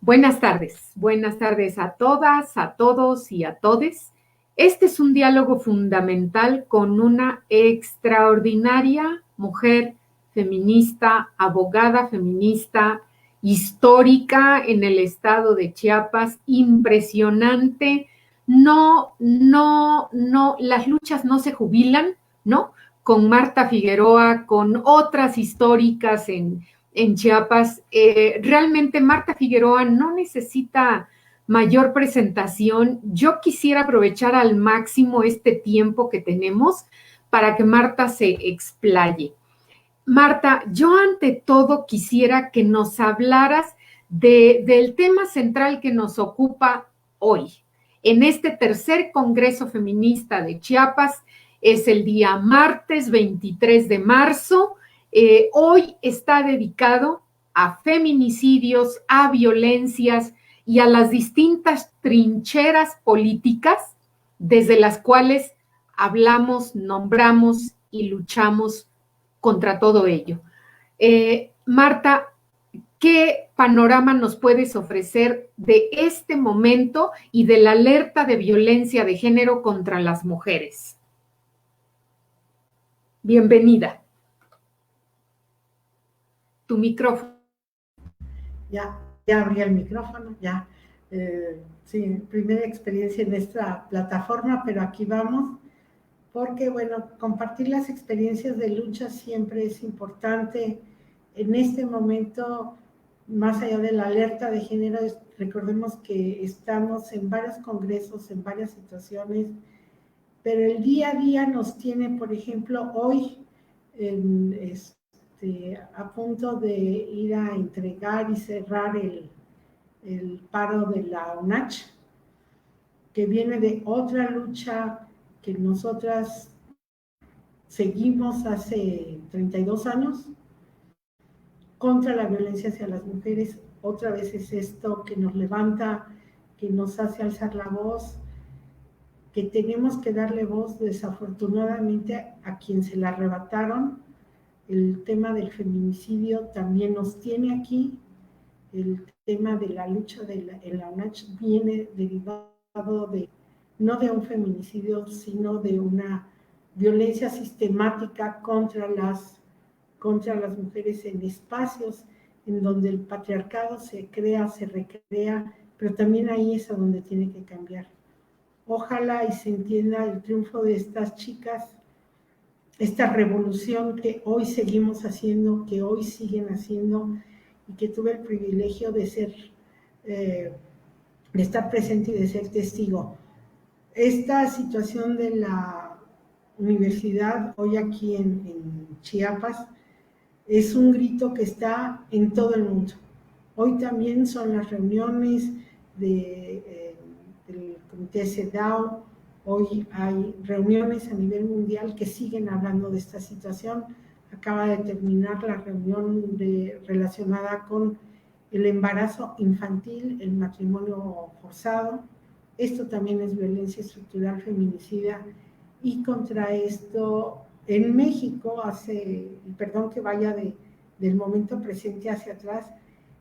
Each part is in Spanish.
Buenas tardes a todas, a todos y a todes. Este es un diálogo fundamental con una extraordinaria mujer feminista, abogada feminista, histórica en el estado de Chiapas, impresionante. No, las luchas no se jubilan, ¿no? Con Marta Figueroa, con otras históricas en Chiapas. Realmente Marta Figueroa no necesita mayor presentación. Yo quisiera aprovechar al máximo este tiempo que tenemos para que Marta se explaye. Marta, yo ante todo quisiera que nos hablaras del tema central que nos ocupa hoy. En este tercer Congreso Feminista de Chiapas, es el día martes 23 de marzo. Hoy está dedicado a feminicidios, a violencias y a las distintas trincheras políticas desde las cuales hablamos, nombramos y luchamos contra todo ello. Marta, ¿qué panorama nos puedes ofrecer de este momento y de la alerta de violencia de género contra las mujeres? Bienvenida. Tu micrófono. Ya abrí el micrófono, ya. Sí, primera experiencia en esta plataforma, pero aquí vamos, porque, bueno, compartir las experiencias de lucha siempre es importante. En este momento, más allá de la alerta de género, recordemos que estamos en varios congresos, en varias situaciones, pero el día a día nos tiene, por ejemplo, hoy, a punto de ir a entregar y cerrar el paro de la UNACH, que viene de otra lucha que nosotras seguimos hace 32 años contra la violencia hacia las mujeres. Otra vez es esto que nos levanta, que nos hace alzar la voz, que tenemos que darle voz desafortunadamente a quien se la arrebataron. El tema del feminicidio también nos tiene aquí. El tema de la lucha en la UNACH viene derivado no de un feminicidio, sino de una violencia sistemática contra las mujeres en espacios en donde el patriarcado se crea, se recrea, pero también ahí es a donde tiene que cambiar. Ojalá y se entienda el triunfo de estas chicas, esta revolución que hoy seguimos haciendo, que hoy siguen haciendo, y que tuve el privilegio de estar presente y de ser testigo. Esta situación de la universidad hoy aquí en Chiapas es un grito que está en todo el mundo. Hoy también son las reuniones del comité CEDAW. Hoy hay reuniones a nivel mundial que siguen hablando de esta situación. Acaba de terminar la reunión relacionada con el embarazo infantil, el matrimonio forzado. Esto también es violencia estructural feminicida, y contra esto en México, perdón que vaya del momento presente hacia atrás,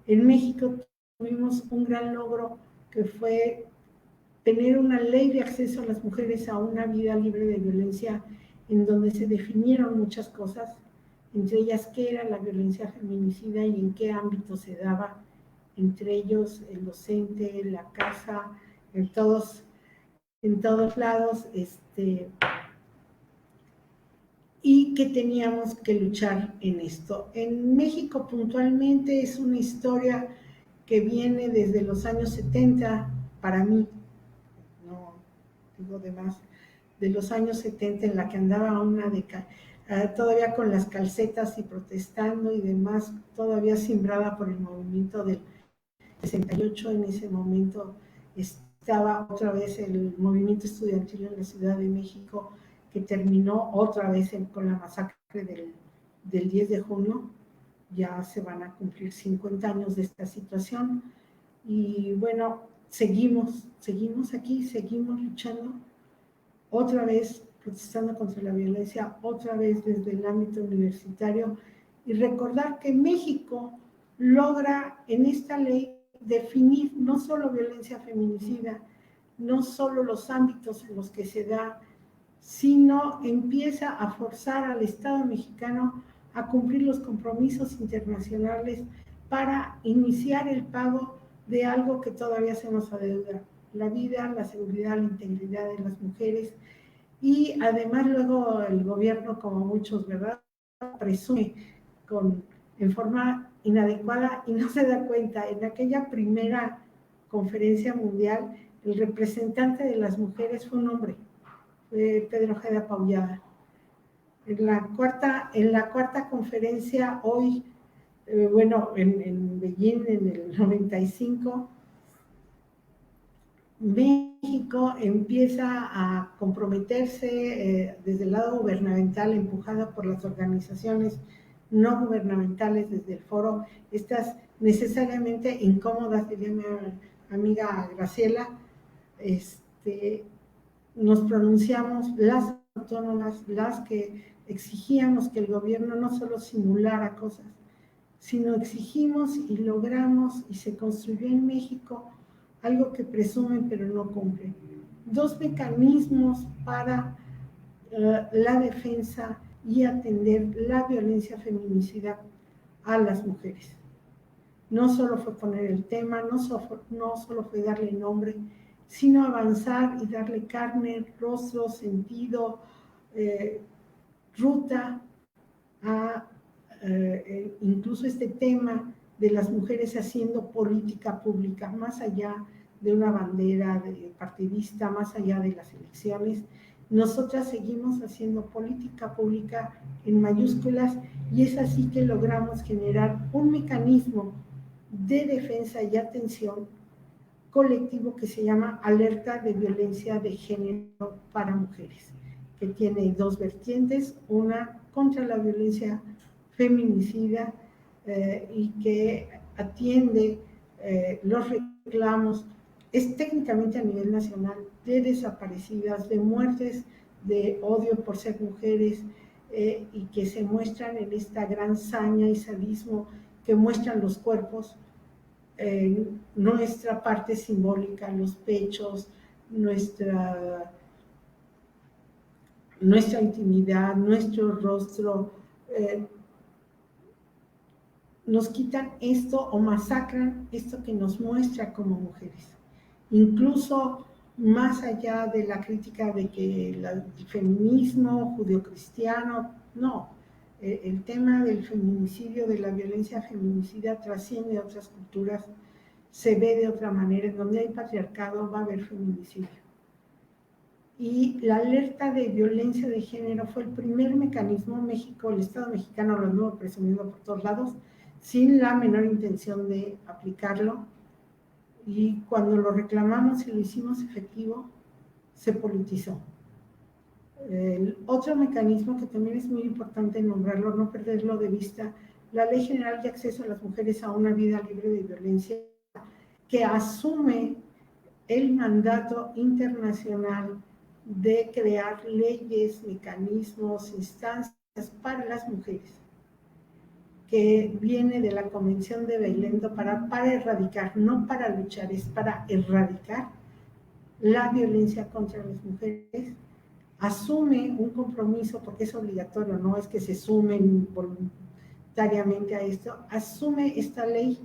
en México tuvimos un gran logro que fue tener una ley de acceso a las mujeres a una vida libre de violencia, en donde se definieron muchas cosas, entre ellas qué era la violencia feminicida y en qué ámbito se daba, entre ellos el docente, la casa, en todos lados, y que teníamos que luchar en esto. En México puntualmente es una historia que viene desde los años 70, para mí, no digo de más, de los años 70, en la que andaba todavía con las calcetas y protestando y demás, todavía simbrada por el movimiento del 68. En ese momento estaba otra vez el movimiento estudiantil en la Ciudad de México, que terminó otra vez con la masacre del 10 de junio. Ya se van a cumplir 50 años de esta situación. Y bueno, seguimos aquí, seguimos luchando, otra vez protestando contra la violencia, otra vez desde el ámbito universitario, y recordar que México logra en esta ley definir no solo violencia feminicida, no solo los ámbitos en los que se da, sino empieza a forzar al Estado mexicano a cumplir los compromisos internacionales para iniciar el pago de algo que todavía se nos adeuda: la vida, la seguridad, la integridad de las mujeres. Y además luego el gobierno, como muchos, ¿verdad?, presume en forma inadecuada y no se da cuenta. En aquella primera conferencia mundial, el representante de las mujeres fue un hombre, fue Pedro Ojeda Paullada. En la cuarta conferencia hoy, en Beijing en el 95, México empieza a comprometerse desde el lado gubernamental, empujada por las organizaciones no gubernamentales desde el foro, estas necesariamente incómodas, diría mi amiga Graciela. Nos pronunciamos, las autónomas, las que exigíamos que el gobierno no solo simulara cosas, sino exigimos y logramos, y se construyó en México algo que presumen pero no cumplen: 2 mecanismos para la defensa y atender la violencia feminicida a las mujeres. No solo fue poner el tema, no solo fue darle nombre, sino avanzar y darle carne, rostro, sentido, ruta a incluso este tema de las mujeres haciendo política pública, más allá de una bandera partidista, más allá de las elecciones. Nosotras seguimos haciendo política pública en mayúsculas, y es así que logramos generar un mecanismo de defensa y atención colectivo que se llama Alerta de Violencia de Género para Mujeres, que tiene 2 vertientes: una contra la violencia feminicida y que atiende los reclamos, es técnicamente a nivel nacional, de desaparecidas, de muertes de odio por ser mujeres, y que se muestran en esta gran saña y sadismo que muestran los cuerpos, nuestra parte simbólica, los pechos, nuestra intimidad, nuestro rostro. Nos quitan esto o masacran esto que nos muestra como mujeres. Incluso más allá de la crítica de que el feminismo judeocristiano, no, el tema del feminicidio, de la violencia feminicida, trasciende a otras culturas, se ve de otra manera. En donde hay patriarcado va a haber feminicidio. Y la alerta de violencia de género fue el primer mecanismo. México, el Estado mexicano lo anduvo presumiendo por todos lados, sin la menor intención de aplicarlo, y cuando lo reclamamos y lo hicimos efectivo, se politizó. El otro mecanismo que también es muy importante nombrarlo, no perderlo de vista: la Ley General de Acceso a las Mujeres a una Vida Libre de Violencia, que asume el mandato internacional de crear leyes, mecanismos, instancias para las mujeres, que viene de la Convención de Belém para erradicar, no para luchar, es para erradicar la violencia contra las mujeres. Asume un compromiso, porque es obligatorio, no es que se sumen voluntariamente a esto, asume esta ley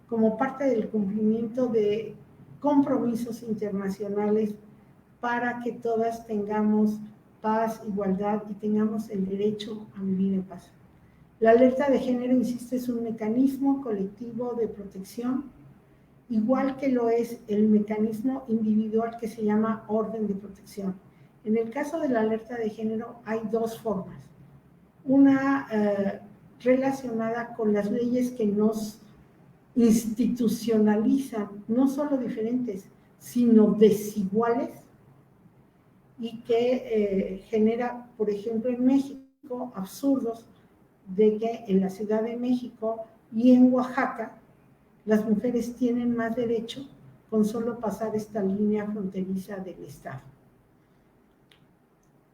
como parte del cumplimiento de compromisos internacionales para que todas tengamos paz, igualdad y tengamos el derecho a vivir en paz. La alerta de género, insisto, es un mecanismo colectivo de protección, igual que lo es el mecanismo individual que se llama orden de protección. En el caso de la alerta de género hay 2 formas. Una relacionada con las leyes que nos institucionalizan, no solo diferentes, sino desiguales, y que genera, por ejemplo, en México, absurdos de que en la Ciudad de México y en Oaxaca las mujeres tienen más derecho con solo pasar esta línea fronteriza del Estado.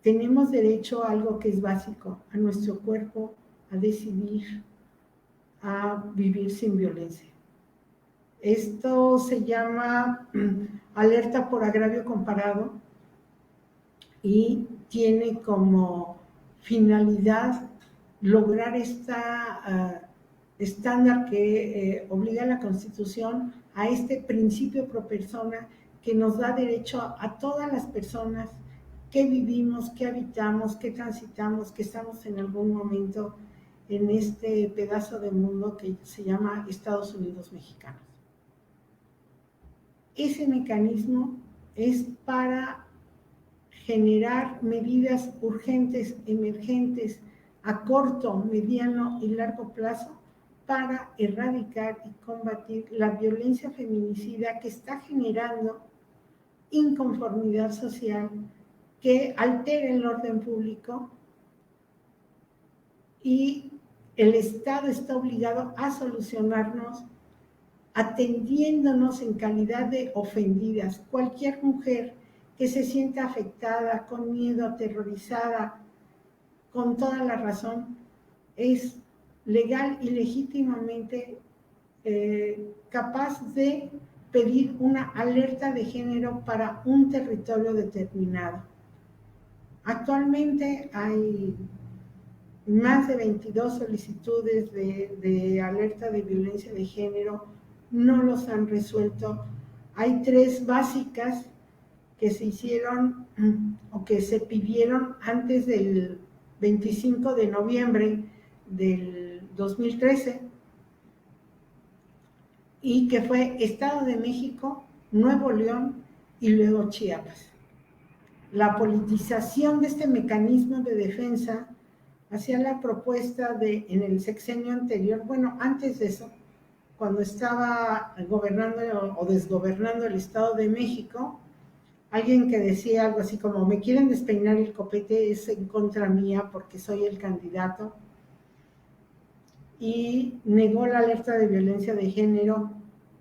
Tenemos derecho a algo que es básico: a nuestro cuerpo, a decidir, a vivir sin violencia. Esto se llama alerta por agravio comparado y tiene como finalidad lograr esta estándar que obliga a la Constitución a este principio pro persona que nos da derecho a todas las personas que vivimos, que habitamos, que transitamos, que estamos en algún momento en este pedazo de mundo que se llama Estados Unidos mexicanos. Ese mecanismo es para generar medidas urgentes, emergentes, a corto, mediano y largo plazo para erradicar y combatir la violencia feminicida que está generando inconformidad social, que altera el orden público y el Estado está obligado a solucionarnos atendiéndonos en calidad de ofendidas. Cualquier mujer que se sienta afectada, con miedo, aterrorizada, con toda la razón, es legal y legítimamente capaz de pedir una alerta de género para un territorio determinado. Actualmente hay más de 22 solicitudes de alerta de violencia de género, no los han resuelto. Hay 3 básicas que se hicieron o que se pidieron antes del 25 de noviembre del 2013 y que fue Estado de México, Nuevo León y luego Chiapas. La politización de este mecanismo de defensa hacía la propuesta de, en el sexenio anterior, bueno, antes de eso, cuando estaba gobernando o desgobernando el Estado de México, alguien que decía algo así como, me quieren despeinar el copete, es en contra mía porque soy el candidato, y negó la alerta de violencia de género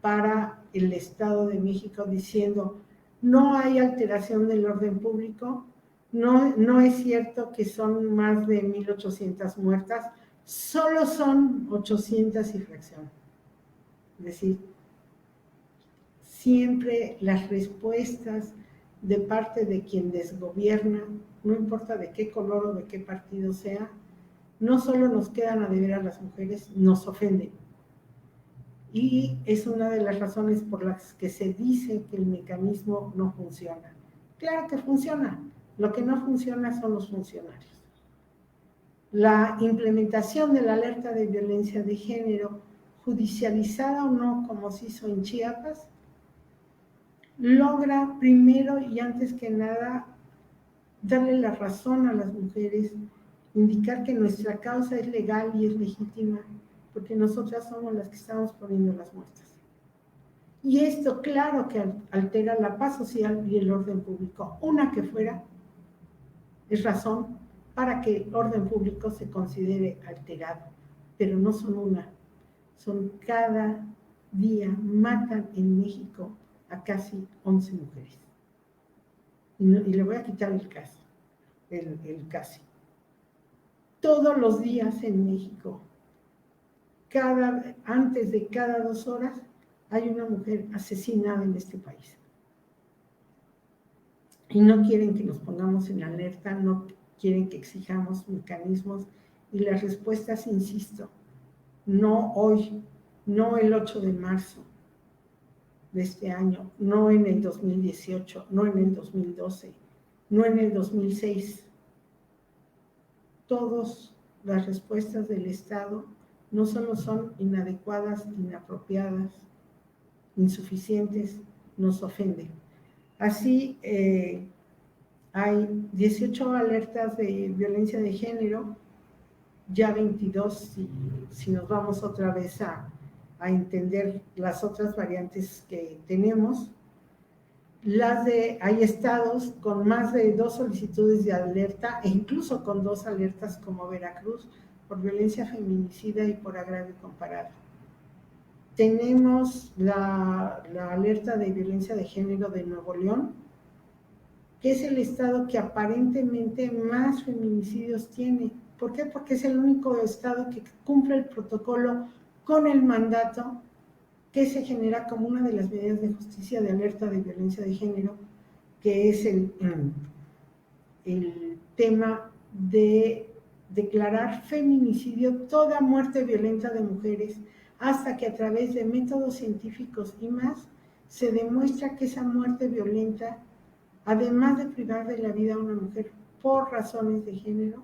para el Estado de México diciendo, no hay alteración del orden público, no es cierto que son más de 1,800 muertas, solo son 800 y fracción. Es decir, siempre las respuestas de parte de quien desgobierna, no importa de qué color o de qué partido sea, no solo nos quedan a deber a las mujeres, nos ofenden. Y es una de las razones por las que se dice que el mecanismo no funciona. Claro que funciona, lo que no funciona son los funcionarios. La implementación de la alerta de violencia de género, judicializada o no, como se hizo en Chiapas, logra primero y antes que nada darle la razón a las mujeres, indicar que nuestra causa es legal y es legítima, porque nosotras somos las que estamos poniendo las muertas. Y esto, claro que altera la paz social y el orden público. Una que fuera es razón para que el orden público se considere alterado, pero no son una, son cada día matan en México a casi 11 mujeres. Y le voy a quitar el caso, el casi. Todos los días en México, antes de cada 2 horas, hay una mujer asesinada en este país. Y no quieren que nos pongamos en alerta, no quieren que exijamos mecanismos. Y las respuestas, insisto, no hoy, no el 8 de marzo de este año, no en el 2018, no en el 2012, no en el 2006. Todas las respuestas del Estado no solo son inadecuadas, inapropiadas, insuficientes, nos ofenden. Así, hay 18 alertas de violencia de género, ya 22 si nos vamos otra vez a entender las otras variantes que tenemos. Hay estados con más de 2 solicitudes de alerta e incluso con 2 alertas como Veracruz por violencia feminicida y por agravio comparado. Tenemos la alerta de violencia de género de Nuevo León, que es el estado que aparentemente más feminicidios tiene. ¿Por qué? Porque es el único estado que cumple el protocolo con el mandato que se genera como una de las medidas de justicia de alerta de violencia de género, que es el tema de declarar feminicidio toda muerte violenta de mujeres, hasta que a través de métodos científicos y más se demuestra que esa muerte violenta, además de privar de la vida a una mujer por razones de género,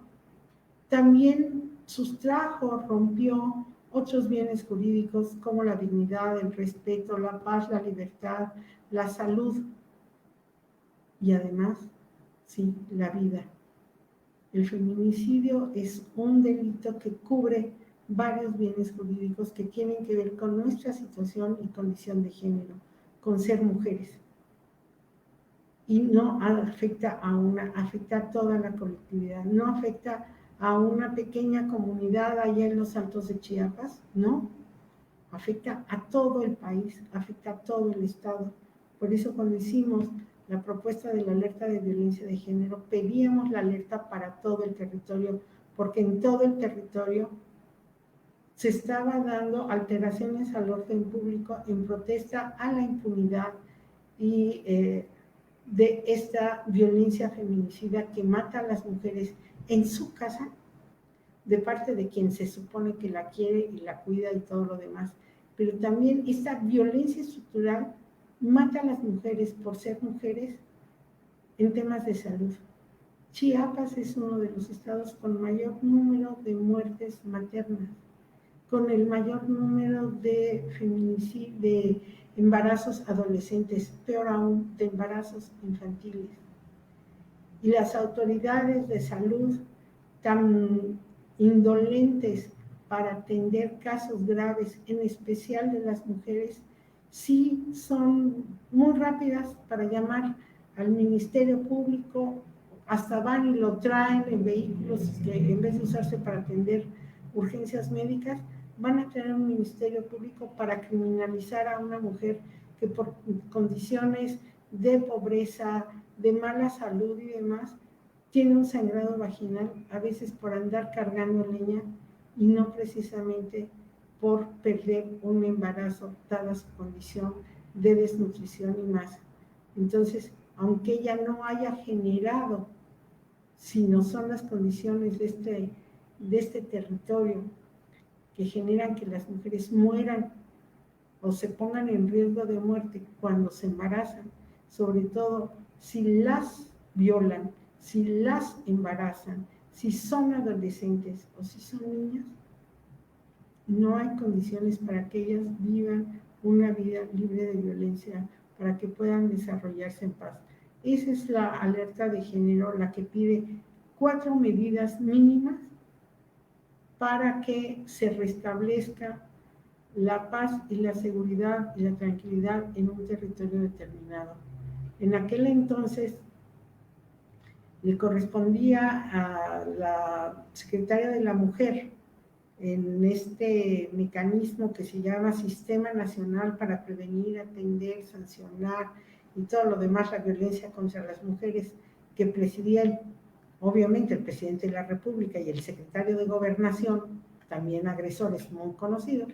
también sustrajo, rompió otros bienes jurídicos como la dignidad, el respeto, la paz, la libertad, la salud y además, sí, la vida. El feminicidio es un delito que cubre varios bienes jurídicos que tienen que ver con nuestra situación y condición de género, con ser mujeres. Y no afecta afecta a toda la colectividad, no afecta a una pequeña comunidad allá en los Altos de Chiapas, no, afecta a todo el país, afecta a todo el estado. Por eso cuando hicimos la propuesta de la alerta de violencia de género, pedíamos la alerta para todo el territorio, porque en todo el territorio se estaba dando alteraciones al orden público en protesta a la impunidad y de esta violencia feminicida que mata a las mujeres en su casa, de parte de quien se supone que la quiere y la cuida y todo lo demás. Pero también esta violencia estructural mata a las mujeres por ser mujeres en temas de salud. Chiapas es uno de los estados con mayor número de muertes maternas, con el mayor número de feminicidios, de embarazos adolescentes, peor aún, de embarazos infantiles. Y las autoridades de salud tan indolentes para atender casos graves, en especial de las mujeres, sí son muy rápidas para llamar al Ministerio Público, hasta van y lo traen en vehículos que en vez de usarse para atender urgencias médicas, van a tener un Ministerio Público para criminalizar a una mujer que por condiciones de pobreza, de mala salud y demás, tiene un sangrado vaginal, a veces por andar cargando leña y no precisamente por perder un embarazo, dada su condición de desnutrición y más. Entonces, aunque ella no haya generado, sino son las condiciones de este territorio que generan que las mujeres mueran o se pongan en riesgo de muerte cuando se embarazan, sobre todo si las violan, si las embarazan, si son adolescentes o si son niñas, no hay condiciones para que ellas vivan una vida libre de violencia, para que puedan desarrollarse en paz. Esa es la alerta de género, la que pide 4 medidas mínimas para que se restablezca la paz y la seguridad y la tranquilidad en un territorio determinado. En aquel entonces le correspondía a la secretaria de la Mujer en este mecanismo que se llama Sistema Nacional para Prevenir, Atender, Sancionar y todo lo demás, la violencia contra las mujeres, que presidía obviamente el presidente de la República y el secretario de Gobernación, también agresores muy conocidos,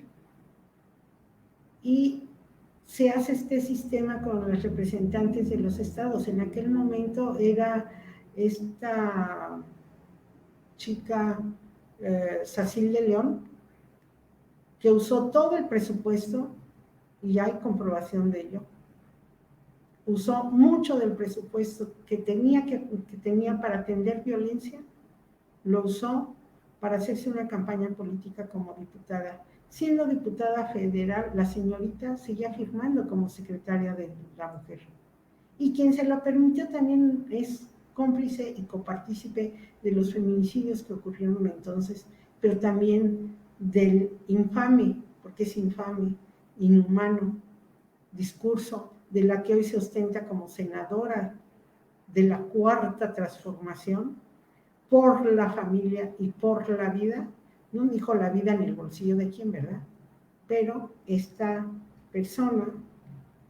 y se hace este sistema con los representantes de los estados. En aquel momento era esta chica Sacil de León, que usó todo el presupuesto, y hay comprobación de ello, usó mucho del presupuesto que tenía para atender violencia, lo usó para hacerse una campaña política como diputada. Siendo diputada federal, la señorita seguía firmando como secretaria de la Mujer. Y quien se lo permitió también es cómplice y copartícipe de los feminicidios que ocurrieron entonces, pero también del infame, porque es infame, inhumano discurso de la que hoy se ostenta como senadora de la Cuarta Transformación, por la familia y por la vida. No dijo la vida en el bolsillo de quién, ¿verdad? Pero esta persona,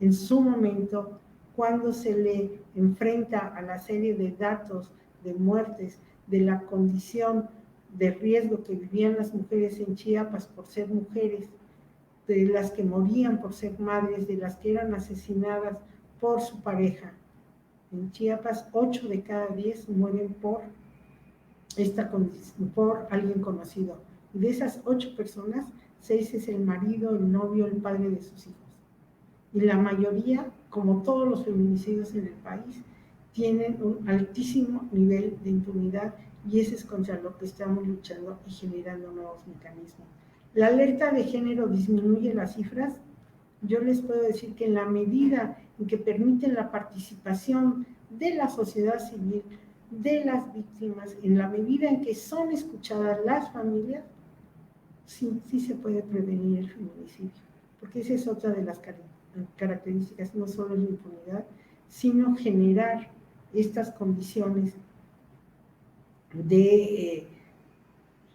en su momento, cuando se le enfrenta a la serie de datos de muertes, de la condición de riesgo que vivían las mujeres en Chiapas por ser mujeres, de las que morían por ser madres, de las que eran asesinadas por su pareja. En Chiapas, 8 de cada 10 mueren por alguien conocido. Y de esas 8 personas, 6 es el marido, el novio, el padre de sus hijos. Y la mayoría, como todos los feminicidios en el país, tienen un altísimo nivel de impunidad, y ese es contra lo que estamos luchando y generando nuevos mecanismos. La alerta de género disminuye las cifras. Yo les puedo decir que en la medida en que permiten la participación de la sociedad civil, de las víctimas, en la medida en que son escuchadas las familias, sí se puede prevenir el feminicidio, porque esa es otra de las características, no solo la impunidad, sino generar estas condiciones de,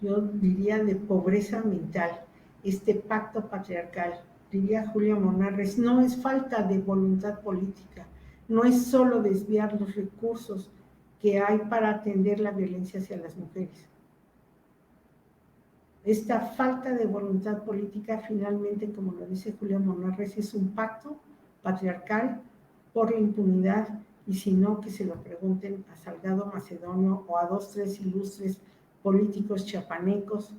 yo diría, de pobreza mental, este pacto patriarcal. Diría Julia Monarres, no es falta de voluntad política, no es solo desviar los recursos que hay para atender la violencia hacia las mujeres. Esta falta de voluntad política, finalmente, como lo dice Julia Monarres, es un pacto patriarcal por la impunidad, y si no, que se lo pregunten a Salgado Macedonio o a 2, 3 ilustres políticos chiapanecos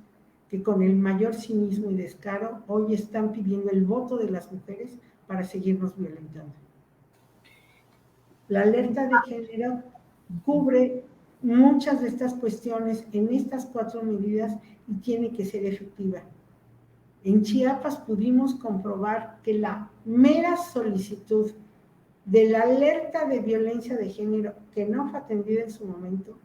que con el mayor cinismo y descaro hoy están pidiendo el voto de las mujeres para seguirnos violentando. La alerta de género cubre muchas de estas cuestiones en estas 4 medidas y tiene que ser efectiva. En Chiapas pudimos comprobar que la mera solicitud de la alerta de violencia de género, que no fue atendida en su momento,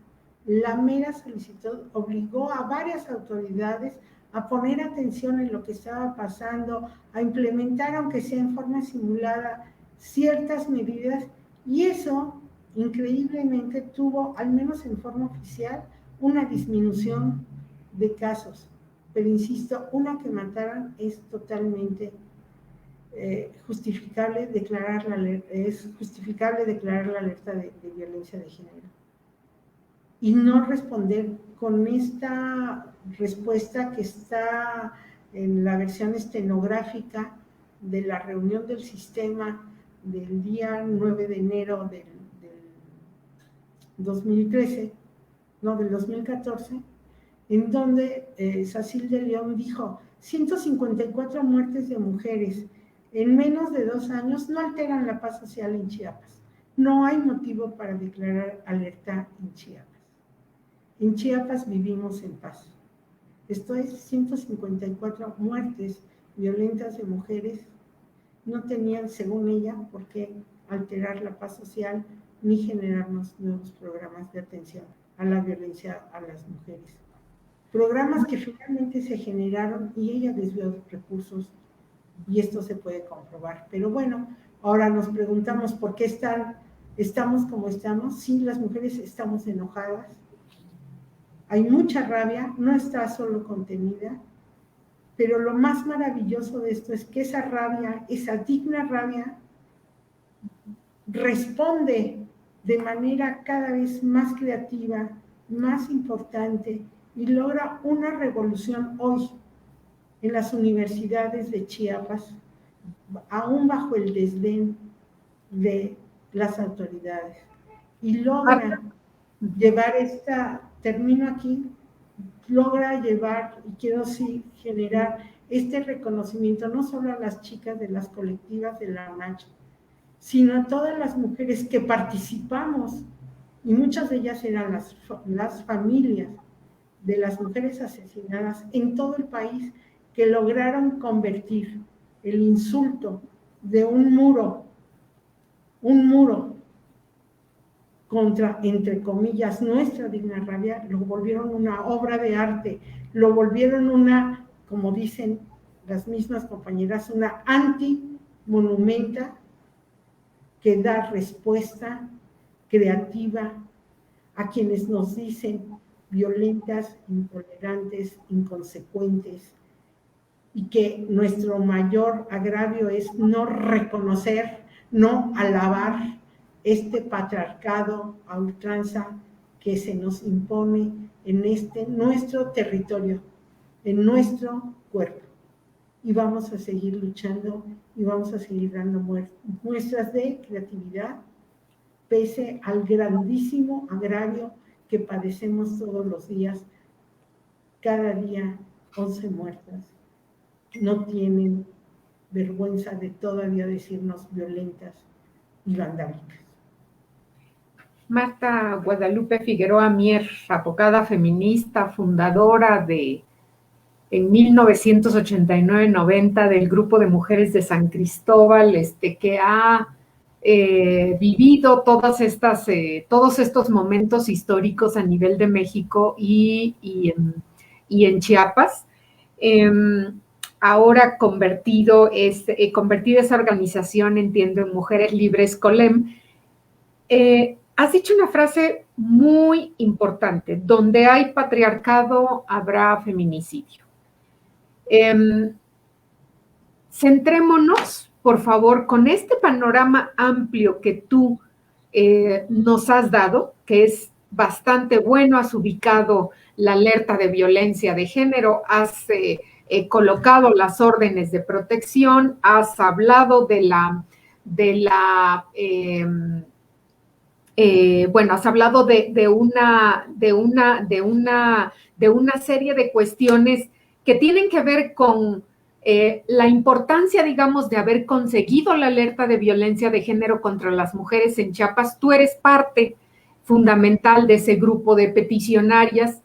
la mera solicitud obligó a varias autoridades a poner atención en lo que estaba pasando, a implementar, aunque sea en forma simulada, ciertas medidas, y eso increíblemente tuvo, al menos en forma oficial, una disminución de casos. Pero insisto, una que mataran es totalmente justificable declarar la alerta de violencia de género. Y no responder con esta respuesta que está en la versión estenográfica de la reunión del sistema del día 9 de enero del 2013, no, del 2014, en donde Sacil de León dijo: 154 muertes de mujeres en menos de 2 años no alteran la paz social en Chiapas. No hay motivo para declarar alerta en Chiapas. En Chiapas vivimos en paz. Esto es, 154 muertes violentas de mujeres no tenían, según ella, por qué alterar la paz social ni generarnos nuevos programas de atención a la violencia a las mujeres. Programas que finalmente se generaron y ella desvió recursos, y esto se puede comprobar. Pero bueno, ahora nos preguntamos por qué estamos como estamos. Sí, las mujeres estamos enojadas, hay mucha rabia, no está solo contenida, pero lo más maravilloso de esto es que esa rabia, esa digna rabia, responde de manera cada vez más creativa, más importante, y logra una revolución hoy en las universidades de Chiapas, aún bajo el desdén de las autoridades. Y logra llevar termino aquí, logra llevar, y quiero sí generar este reconocimiento no solo a las chicas de las colectivas de la UNACH, sino a todas las mujeres que participamos, y muchas de ellas eran las familias de las mujeres asesinadas en todo el país, que lograron convertir el insulto de un muro contra, entre comillas, nuestra digna rabia, lo volvieron una obra de arte, lo volvieron una, como dicen las mismas compañeras, una anti-monumenta que da respuesta creativa a quienes nos dicen violentas, intolerantes, inconsecuentes, y que nuestro mayor agravio es no reconocer, no alabar este patriarcado a ultranza que se nos impone en nuestro territorio, en nuestro cuerpo. y vamos a seguir luchando y vamos a seguir dando muestras de creatividad pese al grandísimo agravio que padecemos todos los días. Cada día 11 muertas. No tienen vergüenza de todavía decirnos violentas y vandálicas. Marta Guadalupe Figueroa Mier, abogada feminista, fundadora en 1989-90 del Grupo de Mujeres de San Cristóbal, que ha vivido todos estos momentos históricos a nivel de México y en Chiapas. Ahora convertido esa organización, entiendo, en Mujeres Libres Colem. Has dicho una frase muy importante: donde hay patriarcado habrá feminicidio. Centrémonos, por favor, con este panorama amplio que tú nos has dado, que es bastante bueno. Has ubicado la alerta de violencia de género, has colocado las órdenes de protección, has hablado has hablado de una serie de cuestiones que tienen que ver con la importancia, digamos, de haber conseguido la alerta de violencia de género contra las mujeres en Chiapas. Tú eres parte fundamental de ese grupo de peticionarias.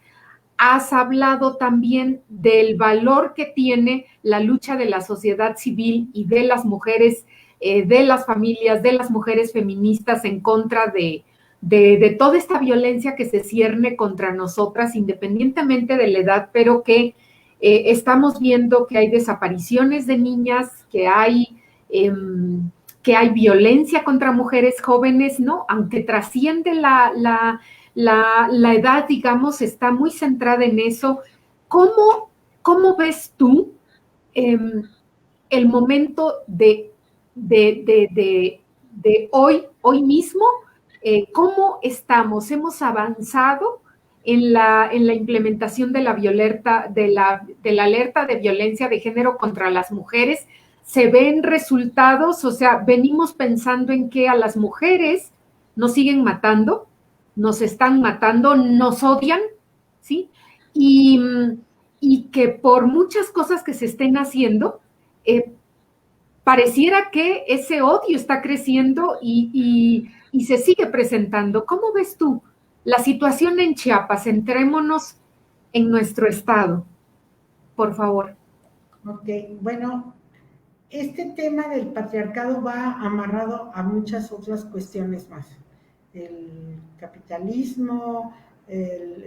Has hablado también del valor que tiene la lucha de la sociedad civil y de las mujeres, de las familias, de las mujeres feministas en contra de toda esta violencia que se cierne contra nosotras, independientemente de la edad, pero que estamos viendo que hay desapariciones de niñas, que hay violencia contra mujeres jóvenes, ¿no? Aunque trasciende la edad, digamos, está muy centrada en eso. ¿Cómo ves tú el momento de hoy mismo? ¿Cómo estamos? ¿Hemos avanzado en la implementación de la alerta de violencia de género contra las mujeres? ¿Se ven resultados? O sea, venimos pensando en que a las mujeres nos siguen matando, nos están matando, nos odian, ¿sí? Y que por muchas cosas que se estén haciendo, pareciera que ese odio está creciendo y se sigue presentando. ¿Cómo ves tú la situación en Chiapas? Centrémonos en nuestro estado, por favor. Ok, bueno, este tema del patriarcado va amarrado a muchas otras cuestiones más. El capitalismo, el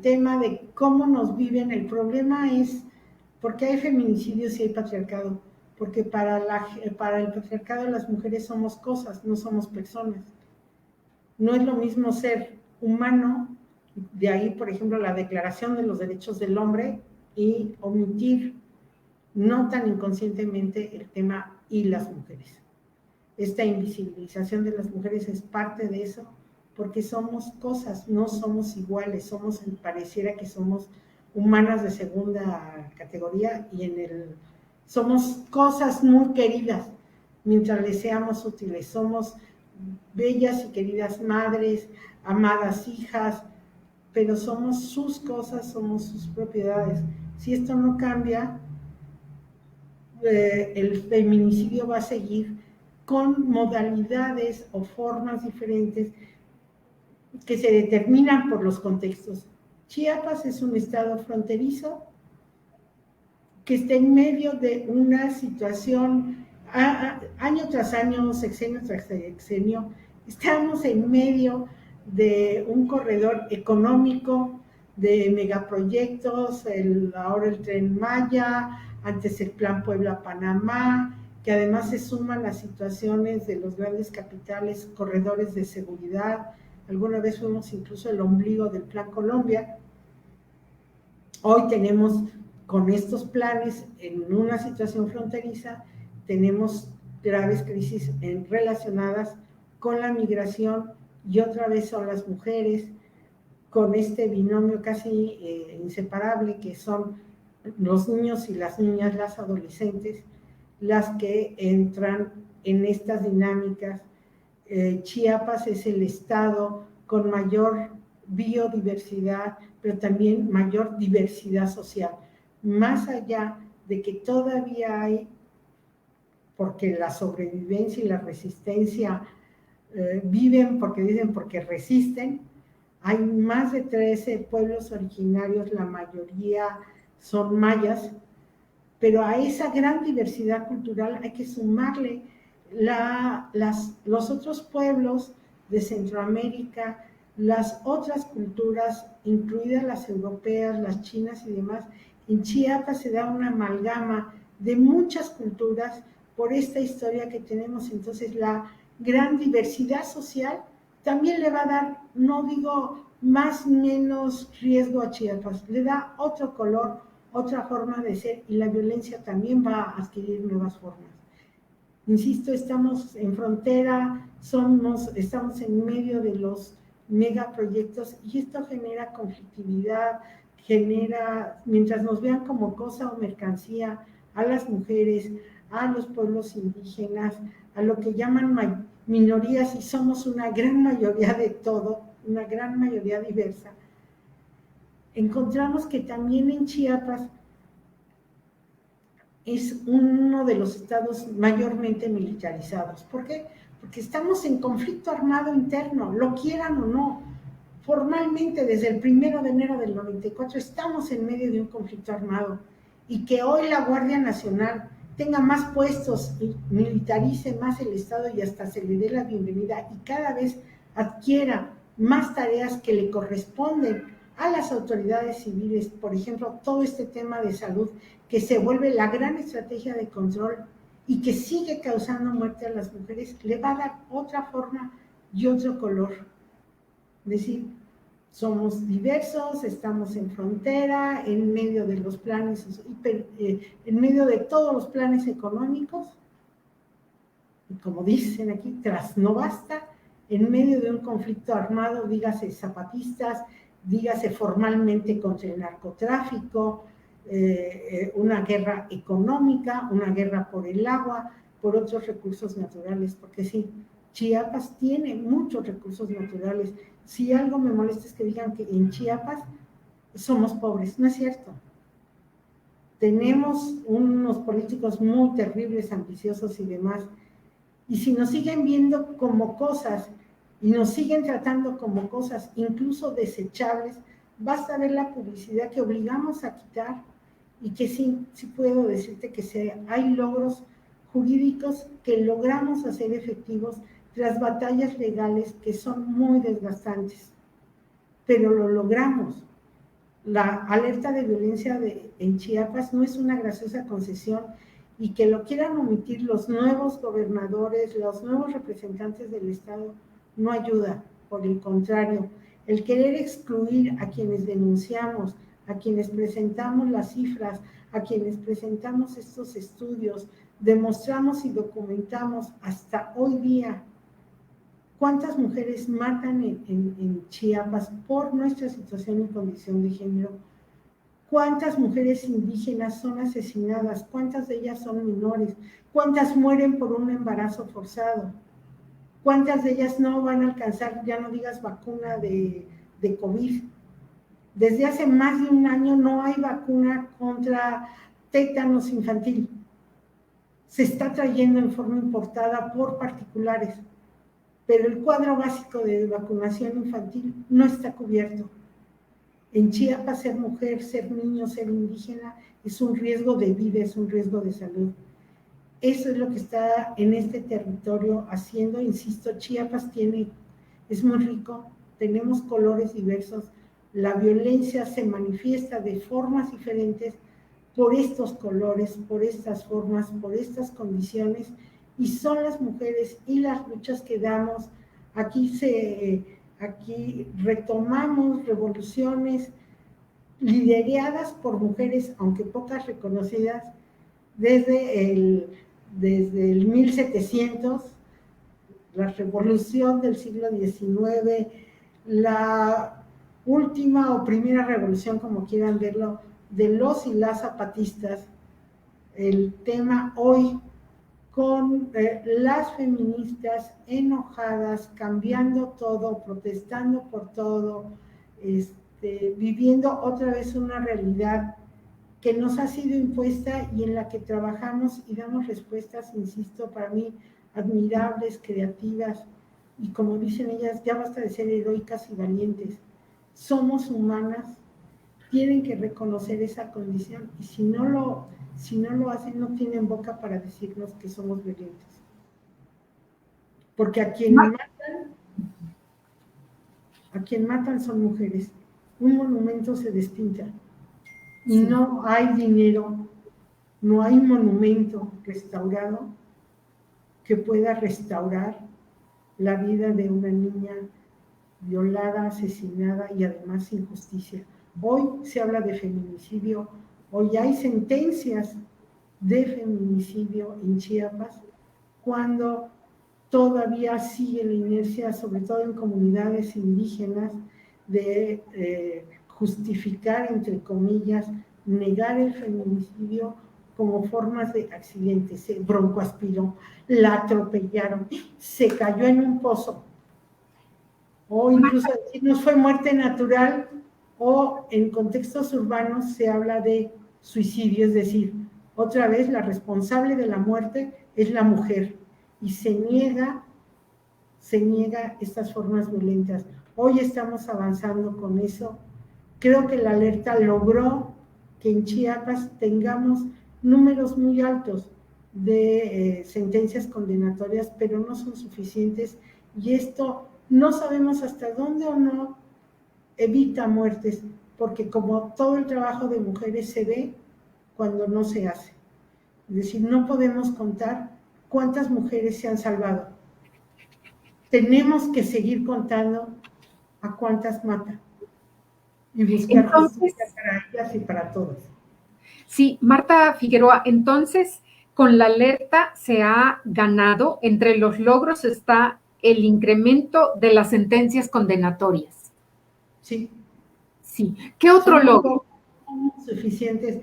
tema de cómo nos viven. El problema es por qué hay feminicidios y hay patriarcado. Porque para el patriarcado las mujeres somos cosas, no somos personas. No es lo mismo ser humano, de ahí, por ejemplo, la Declaración de los Derechos del Hombre, y omitir no tan inconscientemente el tema y las mujeres. Esta invisibilización de las mujeres es parte de eso, porque somos cosas, no somos iguales, pareciera que somos humanas de segunda categoría y somos cosas muy queridas mientras les seamos útiles. Somos bellas y queridas madres, amadas hijas, pero somos sus cosas, somos sus propiedades. Si esto no cambia, el feminicidio va a seguir con modalidades o formas diferentes que se determinan por los contextos. Chiapas es un estado fronterizo que está en medio de una situación, año tras año, sexenio tras sexenio, estamos en medio de un corredor económico, de megaproyectos, ahora el Tren Maya, antes el Plan Puebla-Panamá, que además se suman las situaciones de los grandes capitales, corredores de seguridad. Alguna vez fuimos incluso el ombligo del Plan Colombia. Hoy tenemos, con estos planes, en una situación fronteriza, tenemos graves crisis relacionadas con la migración, y otra vez son las mujeres, con este binomio casi inseparable que son los niños y las niñas, las adolescentes, las que entran en estas dinámicas. Chiapas es el estado con mayor biodiversidad, pero también mayor diversidad social. Más allá de que todavía hay, porque la sobrevivencia y la resistencia viven porque dicen porque resisten, hay más de 13 pueblos originarios, la mayoría son mayas, pero a esa gran diversidad cultural hay que sumarle los otros pueblos de Centroamérica, las otras culturas, incluidas las europeas, las chinas y demás. En Chiapas se da una amalgama de muchas culturas por esta historia que tenemos. Entonces la gran diversidad social también le va a dar, no digo más menos riesgo a Chiapas, le da otro color, otra forma de ser, y la violencia también va a adquirir nuevas formas. Insisto, estamos en frontera, estamos en medio de los megaproyectos y esto genera conflictividad, mientras nos vean como cosa o mercancía, a las mujeres, a los pueblos indígenas, a lo que llaman minorías, y somos una gran mayoría de todo, una gran mayoría diversa. Encontramos que también en Chiapas es uno de los estados mayormente militarizados. ¿Por qué? Porque estamos en conflicto armado interno, lo quieran o no. Formalmente, desde el 1 de enero del 94, estamos en medio de un conflicto armado. Y que hoy la Guardia Nacional tenga más puestos y militarice más el Estado y hasta se le dé la bienvenida y cada vez adquiera más tareas que le corresponden a las autoridades civiles, por ejemplo, todo este tema de salud, que se vuelve la gran estrategia de control y que sigue causando muerte a las mujeres, le va a dar otra forma y otro color. Es decir, somos diversos, estamos en frontera, en medio de los planes, en medio de todos los planes económicos, y como dicen aquí, tras no basta, en medio de un conflicto armado, dígase zapatistas, dígase formalmente contra el narcotráfico, una guerra económica, una guerra por el agua, por otros recursos naturales, porque sí, Chiapas tiene muchos recursos naturales. Si algo me molesta es que digan que en Chiapas somos pobres, no es cierto. Tenemos unos políticos muy terribles, ambiciosos y demás, y si nos siguen viendo como cosas y nos siguen tratando como cosas incluso desechables, basta ver la publicidad que obligamos a quitar y que sí puedo decirte que hay logros jurídicos que logramos hacer efectivos tras batallas legales que son muy desgastantes, pero lo logramos. La alerta de violencia en Chiapas no es una graciosa concesión, y que lo quieran omitir los nuevos gobernadores, los nuevos representantes del Estado, no ayuda. Por el contrario, el querer excluir a quienes denunciamos, a quienes presentamos las cifras, a quienes presentamos estos estudios, demostramos y documentamos hasta hoy día cuántas mujeres matan en Chiapas por nuestra situación y condición de género, cuántas mujeres indígenas son asesinadas, cuántas de ellas son menores, cuántas mueren por un embarazo forzado, cuántas de ellas no van a alcanzar, ya no digas vacuna de COVID. Desde hace más de un año no hay vacuna contra tétanos infantil. Se está trayendo en forma importada por particulares, pero el cuadro básico de vacunación infantil no está cubierto. En Chiapas, ser mujer, ser niño, ser indígena es un riesgo de vida, es un riesgo de salud. Eso es lo que está en este territorio haciendo. Insisto, Chiapas es muy rico, tenemos colores diversos, la violencia se manifiesta de formas diferentes por estos colores, por estas formas, por estas condiciones, y son las mujeres y las luchas que damos. Aquí retomamos revoluciones lideradas por mujeres, aunque pocas reconocidas, desde el 1700, la revolución del siglo XIX, la última o primera revolución, como quieran verlo, de los y las zapatistas, el tema hoy con las feministas enojadas, cambiando todo, protestando por todo, viviendo otra vez una realidad que nos ha sido impuesta y en la que trabajamos y damos respuestas, insisto, para mí admirables, creativas, y como dicen ellas, ya basta de ser heroicas y valientes. Somos humanas, tienen que reconocer esa condición, y si no lo hacen, no tienen boca para decirnos que somos violentos. Porque a quien matan son mujeres. Un monumento se despinta y no hay dinero, no hay monumento restaurado que pueda restaurar la vida de una niña violada, asesinada y además sin justicia. Hoy se habla de feminicidio, hoy hay sentencias de feminicidio en Chiapas, cuando todavía sigue la inercia, sobre todo en comunidades indígenas, de justificar, entre comillas, negar el feminicidio como formas de accidentes. Se broncoaspiró, la atropellaron, se cayó en un pozo, o incluso decirnos fue muerte natural, o en contextos urbanos se habla de suicidio, es decir, otra vez la responsable de la muerte es la mujer, y se niega estas formas violentas. Hoy estamos avanzando con eso. Creo que la alerta logró que en Chiapas tengamos números muy altos de sentencias condenatorias, pero no son suficientes, y esto no sabemos hasta dónde o no evita muertes, porque como todo el trabajo de mujeres se ve cuando no se hace. Es decir, no podemos contar cuántas mujeres se han salvado. Tenemos que seguir contando a cuántas matan y buscar justicia para ellas y para todas. Sí, Marta Figueroa, entonces con la alerta se ha ganado, entre los logros está el incremento de las sentencias condenatorias. Sí. Sí. ¿Qué otro logro? Suficientes.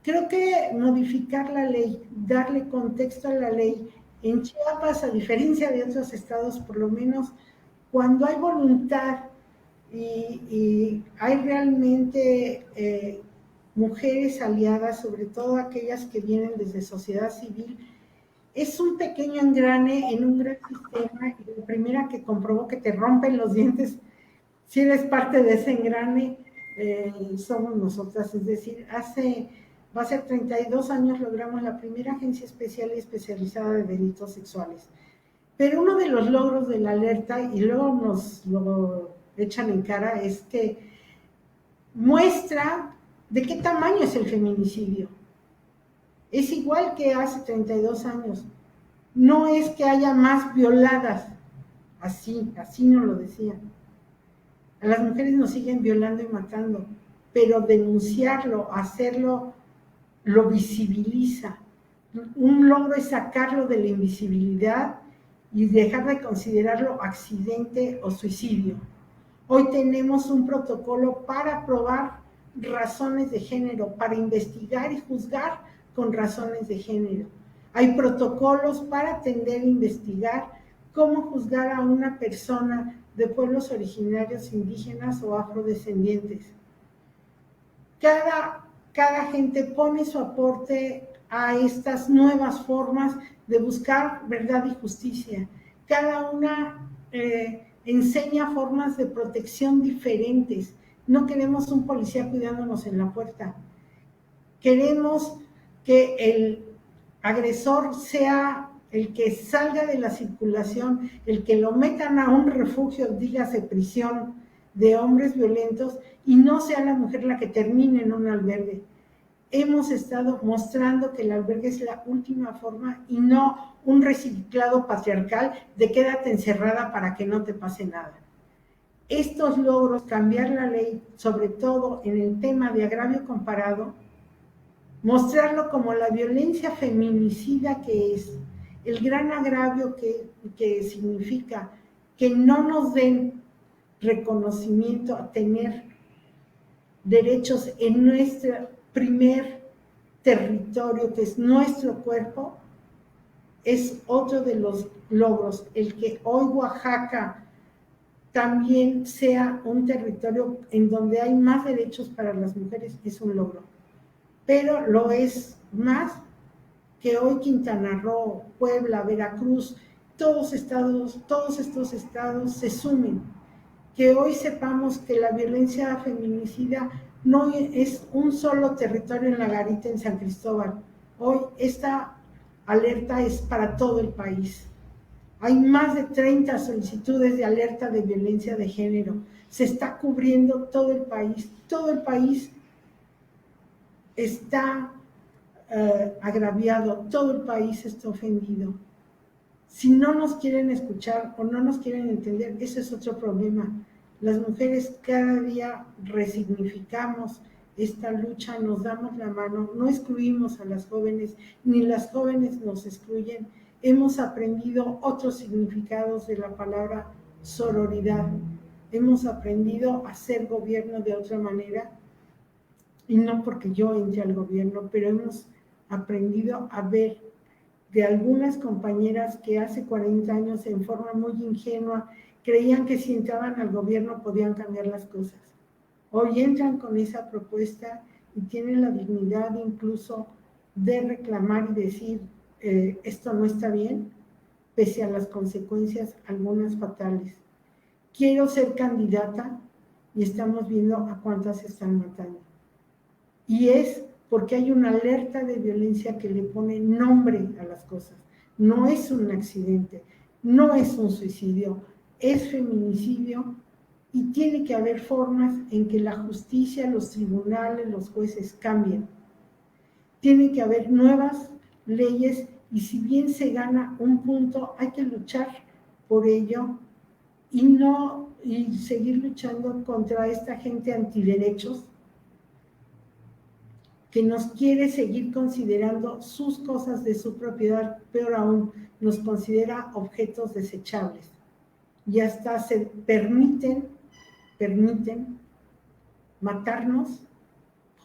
Creo que modificar la ley, darle contexto a la ley. En Chiapas, a diferencia de otros estados, por lo menos cuando hay voluntad y hay realmente mujeres aliadas, sobre todo aquellas que vienen desde sociedad civil, es un pequeño engrane en un gran sistema, y la primera que comprobó que te rompen los dientes, si eres parte de ese engrane, somos nosotras. Es decir, va a ser 32 años logramos la primera agencia especial y especializada de delitos sexuales. Pero uno de los logros de la alerta, y luego nos lo echan en cara, es que muestra de qué tamaño es el feminicidio. Es igual que hace 32 años. No es que haya más violadas, así nos lo decían. A las mujeres nos siguen violando y matando, pero denunciarlo, hacerlo, lo visibiliza. Un logro es sacarlo de la invisibilidad y dejar de considerarlo accidente o suicidio. Hoy tenemos un protocolo para probar razones de género, para investigar y juzgar con razones de género. Hay protocolos para atender e investigar cómo juzgar a una persona de pueblos originarios, indígenas o afrodescendientes. Cada gente pone su aporte a estas nuevas formas de buscar verdad y justicia. Cada una enseña formas de protección diferentes. No queremos un policía cuidándonos en la puerta. Queremos que el agresor sea el que salga de la circulación, el que lo metan a un refugio, dígase prisión, de hombres violentos, y no sea la mujer la que termine en un albergue. Hemos estado mostrando que el albergue es la última forma y no un reciclado patriarcal de quédate encerrada para que no te pase nada. Estos logros, cambiar la ley, sobre todo en el tema de agravio comparado, mostrarlo como la violencia feminicida que es, el gran agravio que significa que no nos den reconocimiento a tener derechos en nuestra primer territorio, que es nuestro cuerpo, es otro de los logros. El que hoy Oaxaca también sea un territorio en donde hay más derechos para las mujeres es un logro. Pero lo es más que hoy Quintana Roo, Puebla, Veracruz, todos estos estados se sumen. Que hoy sepamos que la violencia feminicida no es un solo territorio en La Garita, en San Cristóbal. Hoy esta alerta es para todo el país. Hay más de 30 solicitudes de alerta de violencia de género. Se está cubriendo todo el país. Todo el país está agraviado, todo el país está ofendido. Si no nos quieren escuchar o no nos quieren entender, ese es otro problema. Las mujeres cada día resignificamos esta lucha, nos damos la mano, no excluimos a las jóvenes, ni las jóvenes nos excluyen. Hemos aprendido otros significados de la palabra sororidad. Hemos aprendido a hacer gobierno de otra manera, y no porque yo entre al gobierno, pero hemos aprendido a ver de algunas compañeras que hace 40 años en forma muy ingenua creían que si entraban al gobierno podían cambiar las cosas. Hoy entran con esa propuesta y tienen la dignidad incluso de reclamar y decir esto no está bien, pese a las consecuencias algunas fatales. Quiero ser candidata y estamos viendo a cuántas se están matando. Y es porque hay una alerta de violencia que le pone nombre a las cosas. No es un accidente, no es un suicidio, es feminicidio, y tiene que haber formas en que la justicia, los tribunales, los jueces cambien. Tiene que haber nuevas leyes, y si bien se gana un punto, hay que luchar por ello y seguir luchando contra esta gente antiderechos que nos quiere seguir considerando sus cosas de su propiedad, peor aún, nos considera objetos desechables. Y hasta se permiten matarnos,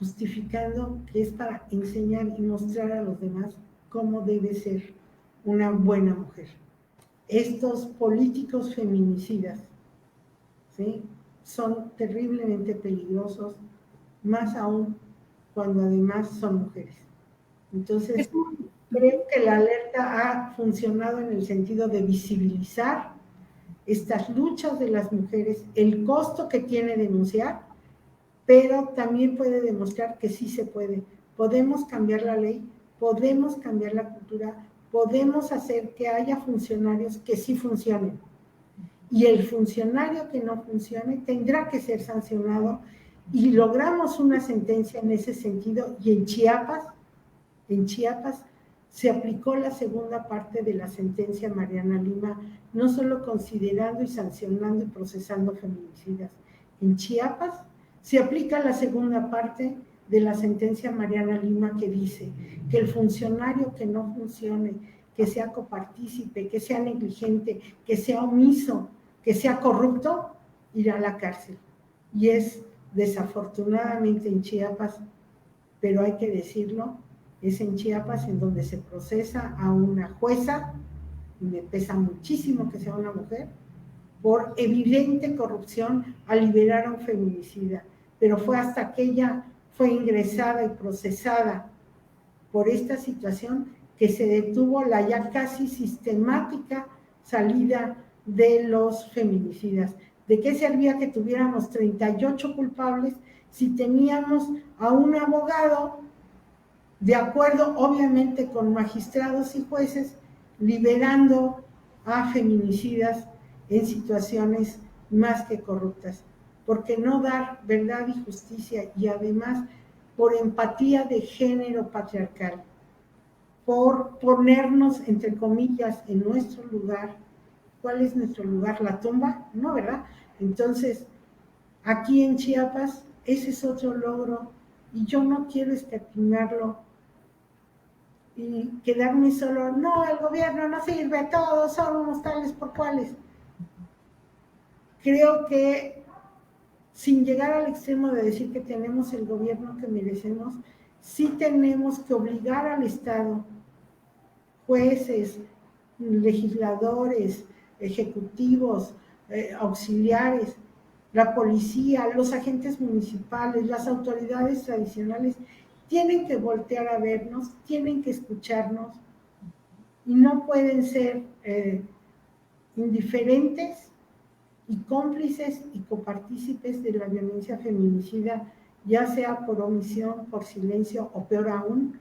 justificando que es para enseñar y mostrar a los demás cómo debe ser una buena mujer. Estos políticos feminicidas, ¿sí?, son terriblemente peligrosos, más aún cuando además son mujeres. Entonces, creo que la alerta ha funcionado en el sentido de visibilizar estas luchas de las mujeres, el costo que tiene denunciar, pero también puede demostrar que sí se puede. Podemos cambiar la ley, podemos cambiar la cultura, podemos hacer que haya funcionarios que sí funcionen. Y el funcionario que no funcione tendrá que ser sancionado, y logramos una sentencia en ese sentido. Y en Chiapas se aplicó la segunda parte de la sentencia Mariana Lima, no solo considerando y sancionando y procesando feminicidas. En Chiapas se aplica la segunda parte de la sentencia Mariana Lima, que dice que el funcionario que no funcione, que sea copartícipe, que sea negligente, que sea omiso, que sea corrupto, irá a la cárcel. Y es desafortunadamente en Chiapas, pero hay que decirlo, es en Chiapas en donde se procesa a una jueza, y me pesa muchísimo que sea una mujer, por evidente corrupción a liberar a un feminicida, pero fue hasta que ella fue ingresada y procesada por esta situación que se detuvo la ya casi sistemática salida de los feminicidas. ¿De qué servía que tuviéramos 38 culpables si teníamos a un abogado, de acuerdo obviamente con magistrados y jueces, liberando a feminicidas en situaciones más que corruptas? Porque no dar verdad y justicia, y además por empatía de género patriarcal, por ponernos, entre comillas, en nuestro lugar. ¿Cuál es nuestro lugar? ¿La tumba? No, ¿verdad? Entonces, aquí en Chiapas, ese es otro logro, y yo no quiero escatimarlo y quedarme solo, no, el gobierno no sirve, todos somos tales por cuales. Creo que, sin llegar al extremo de decir que tenemos el gobierno que merecemos, sí tenemos que obligar al Estado, jueces, legisladores, ejecutivos, auxiliares, la policía, los agentes municipales, las autoridades tradicionales, tienen que voltear a vernos, tienen que escucharnos y no pueden ser indiferentes y cómplices y copartícipes de la violencia feminicida, ya sea por omisión, por silencio o peor aún,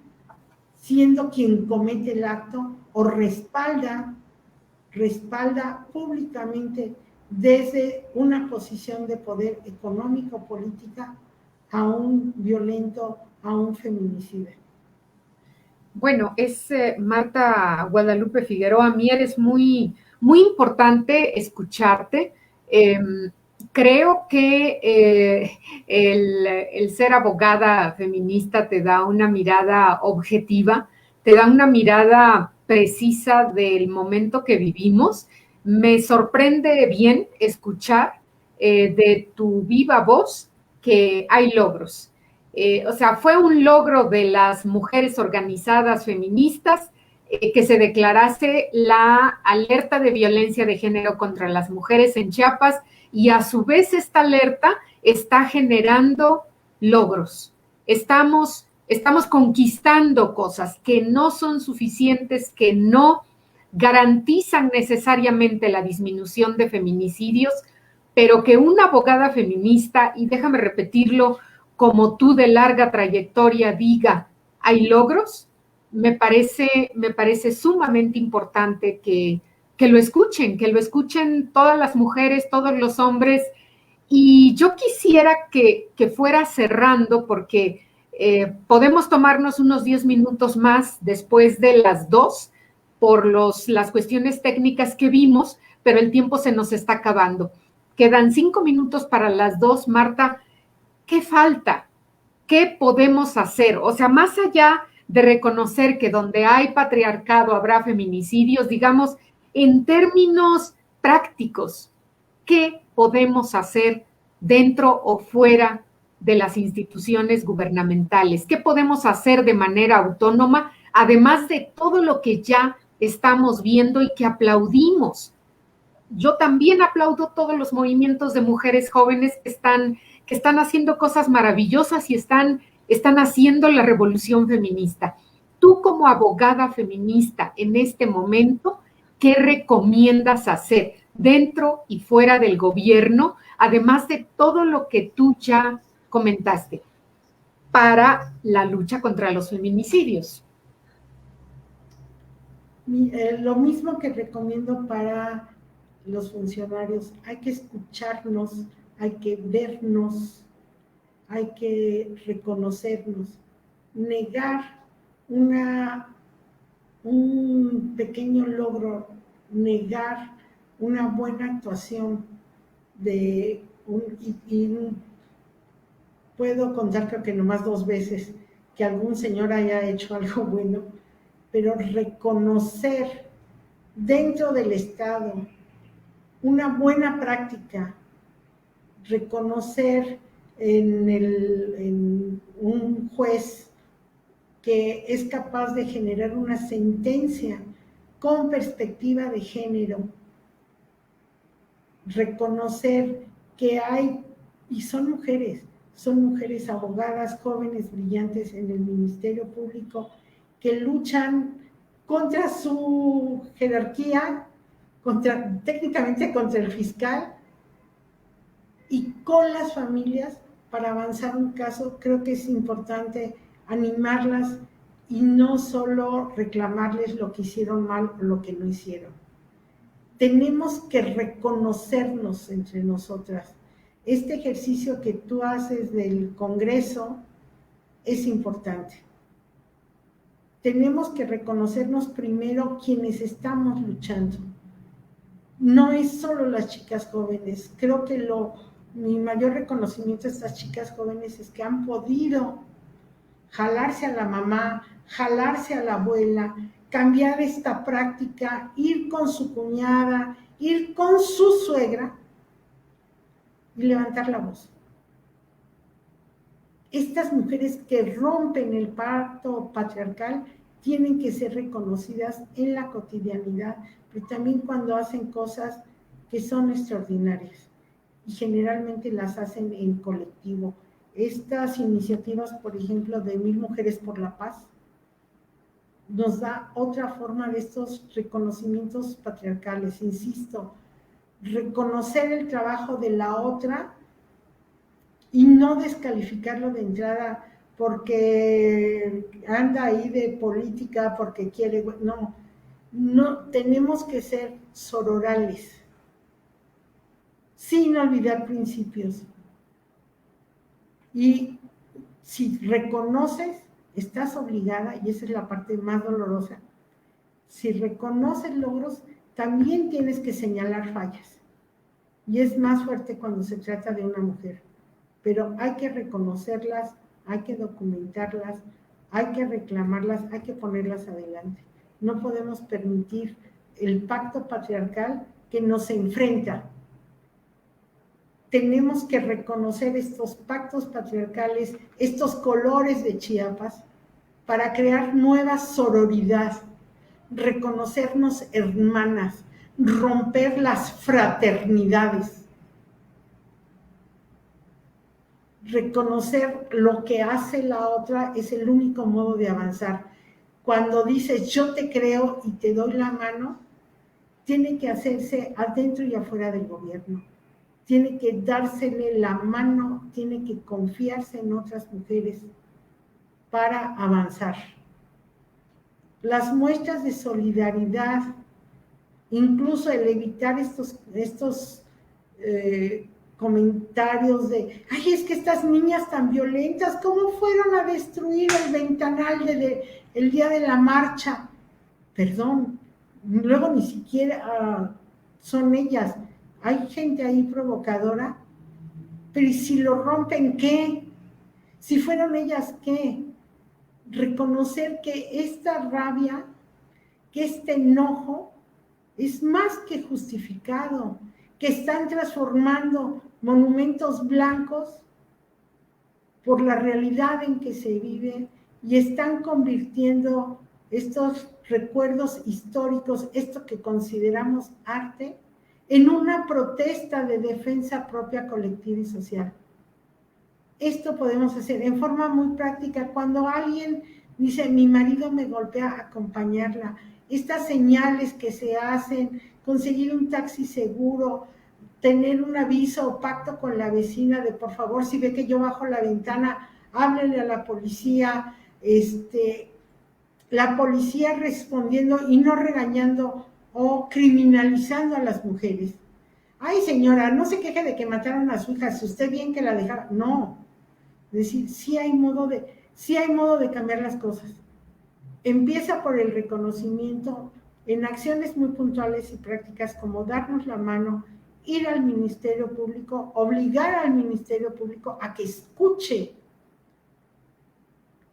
siendo quien comete el acto o respalda públicamente desde una posición de poder económico, política, a un violento, a un feminicida. Bueno, es Marta Guadalupe Figueroa. A mí eres muy, muy importante escucharte. Eh, Creo que el ser abogada feminista te da una mirada objetiva, te da una mirada precisa del momento que vivimos. Me sorprende bien escuchar de tu viva voz que hay logros. O sea, fue un logro de las mujeres organizadas feministas que se declarase la alerta de violencia de género contra las mujeres en Chiapas y a su vez esta alerta está generando logros. Estamos conquistando cosas que no son suficientes, que no garantizan necesariamente la disminución de feminicidios, pero que una abogada feminista, y déjame repetirlo, como tú de larga trayectoria diga, hay logros, me parece sumamente importante que lo escuchen todas las mujeres, todos los hombres. Y yo quisiera que fuera cerrando porque podemos tomarnos unos 10 minutos más después de las 2 por las cuestiones técnicas que vimos, pero el tiempo se nos está acabando. Quedan 5 minutos para las 2. Marta, ¿qué falta? ¿Qué podemos hacer? O sea, más allá de reconocer que donde hay patriarcado habrá feminicidios, digamos, en términos prácticos, ¿qué podemos hacer dentro o fuera de las instituciones gubernamentales? ¿Qué podemos hacer de manera autónoma, además de todo lo que ya estamos viendo y que aplaudimos? Yo también aplaudo todos los movimientos de mujeres jóvenes que están haciendo cosas maravillosas y están haciendo la revolución feminista. Tú como abogada feminista en este momento, ¿qué recomiendas hacer dentro y fuera del gobierno, además de todo lo que tú ya comentaste, para la lucha contra los feminicidios? Lo mismo que recomiendo para los funcionarios, hay que escucharnos, hay que vernos, hay que reconocernos, negar un pequeño logro, negar una buena actuación y puedo contar creo que nomás 2 veces que algún señor haya hecho algo bueno, pero reconocer dentro del Estado una buena práctica, reconocer en un juez que es capaz de generar una sentencia con perspectiva de género, reconocer que hay, y son mujeres abogadas, jóvenes, brillantes en el Ministerio Público, que luchan contra su jerarquía, técnicamente contra el fiscal, y con las familias para avanzar un caso. Creo que es importante animarlas y no solo reclamarles lo que hicieron mal o lo que no hicieron. Tenemos que reconocernos entre nosotras. Este ejercicio que tú haces del Congreso es importante. Tenemos que reconocernos primero quienes estamos luchando. No es solo las chicas jóvenes. Creo que mi mayor reconocimiento a estas chicas jóvenes es que han podido jalarse a la mamá, jalarse a la abuela, cambiar esta práctica, ir con su cuñada, ir con su suegra y levantar la voz. Estas mujeres que rompen el pacto patriarcal tienen que ser reconocidas en la cotidianidad, pero también cuando hacen cosas que son extraordinarias y generalmente las hacen en colectivo. Estas iniciativas, por ejemplo, de 1000 Mujeres por la Paz, nos da otra forma de estos reconocimientos patriarcales, insisto, reconocer el trabajo de la otra y no descalificarlo de entrada porque anda ahí de política, porque quiere, no, no, tenemos que ser sororales, sin olvidar principios. Y si reconoces, estás obligada, y esa es la parte más dolorosa, si reconoces logros, también tienes que señalar fallas. Y es más fuerte cuando se trata de una mujer. Pero hay que reconocerlas, hay que documentarlas, hay que reclamarlas, hay que ponerlas adelante. No podemos permitir el pacto patriarcal que nos enfrenta. Tenemos que reconocer estos pactos patriarcales, estos colores de Chiapas, para crear nueva sororidad, reconocernos hermanas, romper las fraternidades, reconocer lo que hace la otra es el único modo de avanzar. Cuando dices yo te creo y te doy la mano, tiene que hacerse adentro y afuera del gobierno. Tiene que dársele la mano, tiene que confiarse en otras mujeres para avanzar. Las muestras de solidaridad, incluso el evitar estos comentarios de, ay, es que estas niñas tan violentas, ¿cómo fueron a destruir el ventanal el día de la marcha? Perdón, luego ni siquiera son ellas. Hay gente ahí provocadora, pero ¿y si lo rompen qué? Si fueron ellas, ¿qué? Reconocer que esta rabia, que este enojo, es más que justificado, que están transformando monumentos blancos por la realidad en que se vive y están convirtiendo estos recuerdos históricos, esto que consideramos arte, en una protesta de defensa propia, colectiva y social. Esto podemos hacer en forma muy práctica. Cuando alguien dice, mi marido me golpea, acompañarla. Estas señales que se hacen, conseguir un taxi seguro, tener un aviso o pacto con la vecina de, por favor, si ve que yo bajo la ventana, háblele a la policía, la policía respondiendo y no regañando o criminalizando a las mujeres. Ay, señora, no se queje de que mataron a su hija, si usted bien que la dejara. No, es decir, sí hay modo de cambiar las cosas. Empieza por el reconocimiento en acciones muy puntuales y prácticas como darnos la mano, ir al Ministerio Público, obligar al Ministerio Público a que escuche.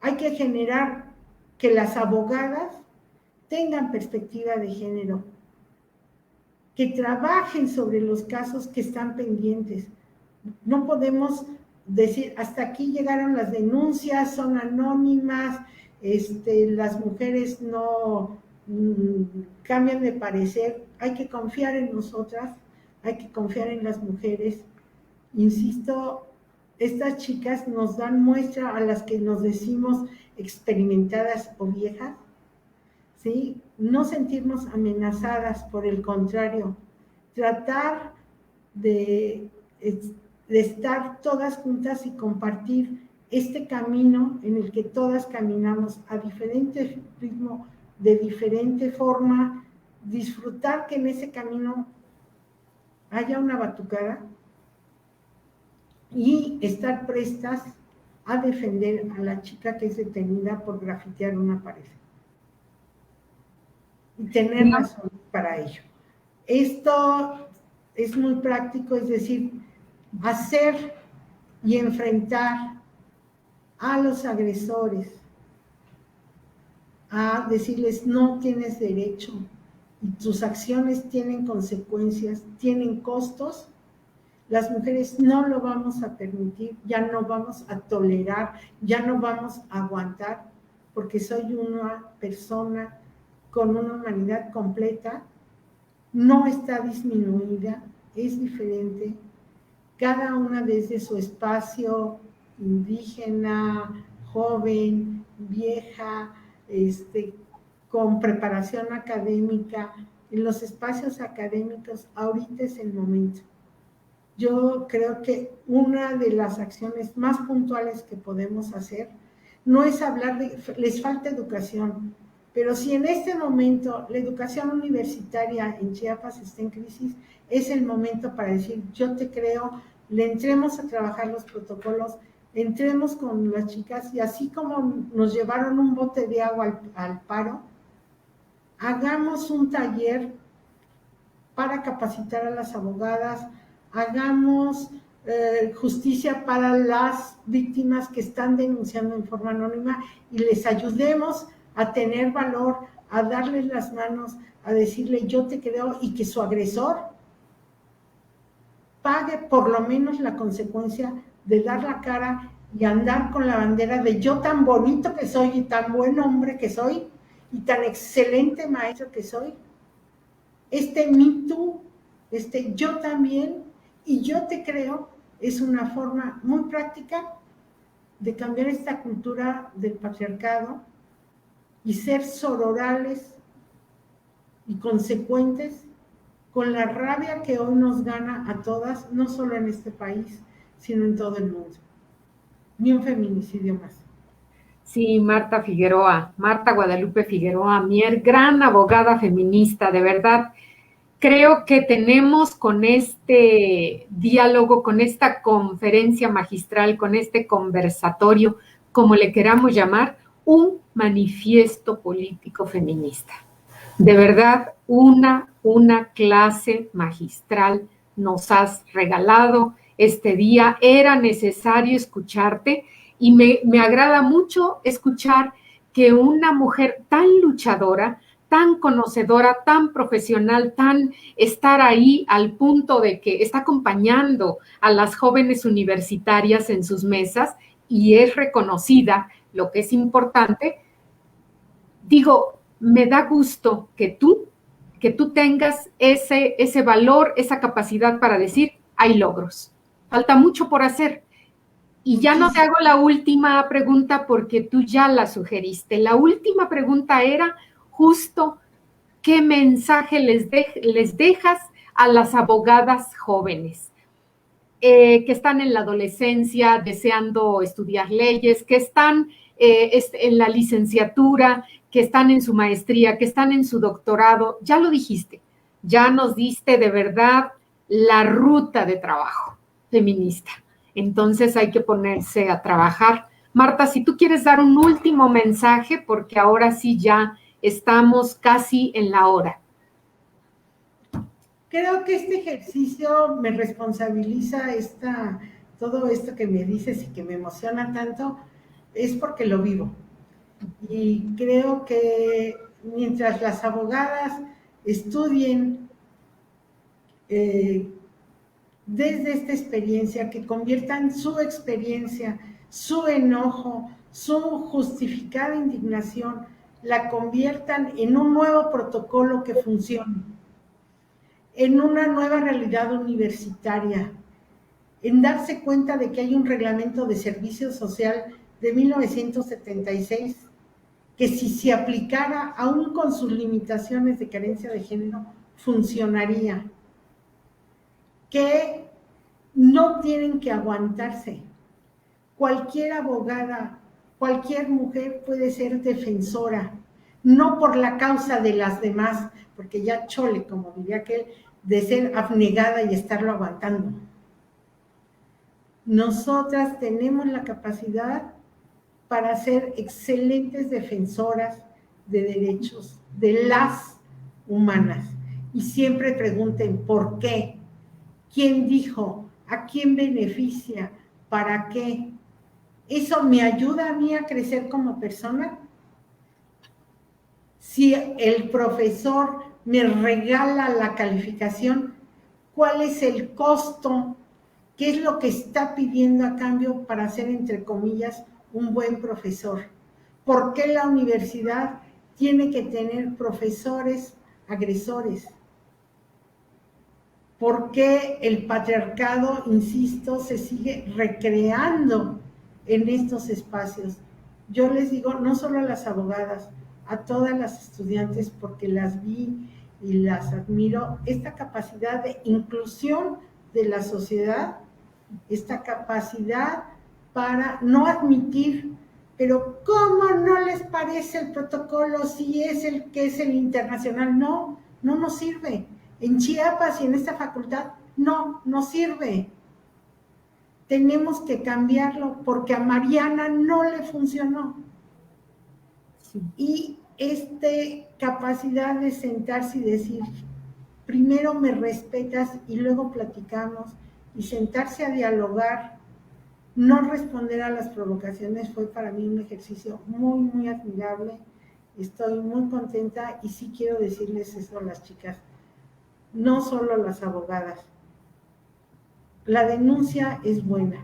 Hay que generar que las abogadas tengan perspectiva de género, que trabajen sobre los casos que están pendientes. No podemos decir, hasta aquí llegaron las denuncias, son anónimas, las mujeres no cambian de parecer. Hay que confiar en nosotras, hay que confiar en las mujeres. Insisto, estas chicas nos dan muestra a las que nos decimos experimentadas o viejas, ¿sí? No sentirnos amenazadas, por el contrario, tratar de estar todas juntas y compartir este camino en el que todas caminamos a diferente ritmo, de diferente forma, disfrutar que en ese camino haya una batucada y estar prestas a defender a la chica que es detenida por grafitear una pared. Y tener razón para ello. Esto es muy práctico, es decir, hacer y enfrentar a los agresores, a decirles no tienes derecho y tus acciones tienen consecuencias, tienen costos, Las mujeres no lo vamos a permitir, ya no vamos a tolerar, ya no vamos a aguantar, porque soy una persona con una humanidad completa, no está disminuida, es diferente, cada una desde su espacio, indígena, joven, vieja, con preparación académica, en los espacios académicos, ahorita es el momento. Yo creo que una de las acciones más puntuales que podemos hacer no es hablar de, les falta educación, pero si en este momento la educación universitaria en Chiapas está en crisis, es el momento para decir, yo te creo, le entremos a trabajar los protocolos, entremos con las chicas y así como nos llevaron un bote de agua al paro, hagamos un taller para capacitar a las abogadas, hagamos justicia para las víctimas que están denunciando en forma anónima y les ayudemos a tener valor, a darles las manos, a decirle yo te creo y que su agresor pague por lo menos la consecuencia de dar la cara y andar con la bandera de yo tan bonito que soy y tan buen hombre que soy y tan excelente maestro que soy. Me Too, yo también y yo te creo, es una forma muy práctica de cambiar esta cultura del patriarcado y ser sororales y consecuentes con la rabia que hoy nos gana a todas, no solo en este país, sino en todo el mundo. Ni un feminicidio más. Sí, Marta Figueroa, Marta Guadalupe Figueroa Mier, gran abogada feminista, de verdad. Creo que tenemos con este diálogo, con esta conferencia magistral, con este conversatorio, como le queramos llamar, un manifiesto político feminista. De verdad, una clase magistral nos has regalado este día. Era necesario escucharte y me agrada mucho escuchar que una mujer tan luchadora, tan conocedora, tan profesional, tan estar ahí al punto de que está acompañando a las jóvenes universitarias en sus mesas y es reconocida, lo que es importante. Digo, me da gusto que tú tengas ese valor, esa capacidad para decir, hay logros. Falta mucho por hacer. Y ya no te hago la última pregunta porque tú ya la sugeriste. La última pregunta era justo qué mensaje les dejas a las abogadas jóvenes que están en la adolescencia deseando estudiar leyes, que están en la licenciatura, que están en su maestría, que están en su doctorado. Ya lo dijiste, ya nos diste de verdad la ruta de trabajo feminista. Entonces hay que ponerse a trabajar. Marta, si tú quieres dar un último mensaje, porque ahora sí ya estamos casi en la hora. Creo que este ejercicio me responsabiliza todo esto que me dices y que me emociona tanto, es porque lo vivo. Y creo que mientras las abogadas estudien desde esta experiencia, que conviertan su experiencia, su enojo, su justificada indignación, la conviertan en un nuevo protocolo que funcione, en una nueva realidad universitaria, en darse cuenta de que hay un reglamento de servicio social de 1976 que si se aplicara aún con sus limitaciones de carencia de género, funcionaría, que no tienen que aguantarse. Cualquier abogada, cualquier mujer puede ser defensora, no por la causa de las demás, porque ya chole, como diría aquel, de ser abnegada y estarlo aguantando. Nosotras tenemos la capacidad para ser excelentes defensoras de derechos de las humanas. Y siempre pregunten por qué, quién dijo, a quién beneficia, para qué. ¿Eso me ayuda a mí a crecer como persona? Si el profesor me regala la calificación, ¿cuál es el costo ¿Qué es lo que está pidiendo a cambio para ser, entre comillas, un buen profesor? ¿Por qué la universidad tiene que tener profesores agresores? ¿Por qué el patriarcado, insisto, se sigue recreando en estos espacios? Yo les digo, no solo a las abogadas, a todas las estudiantes, porque las vi y las admiro, esta capacidad de inclusión de la sociedad, esta capacidad para no admitir, pero ¿cómo no les parece el protocolo si es el que es el internacional? No, no nos sirve. En Chiapas y en esta facultad no nos sirve. Tenemos que cambiarlo porque a Mariana no le funcionó. Sí. Y esta capacidad de sentarse y decir, primero me respetas y luego platicamos, y sentarse a dialogar, no responder a las provocaciones, fue para mí un ejercicio muy, muy admirable. Estoy muy contenta y sí quiero decirles eso a las chicas, no solo las abogadas. La denuncia es buena,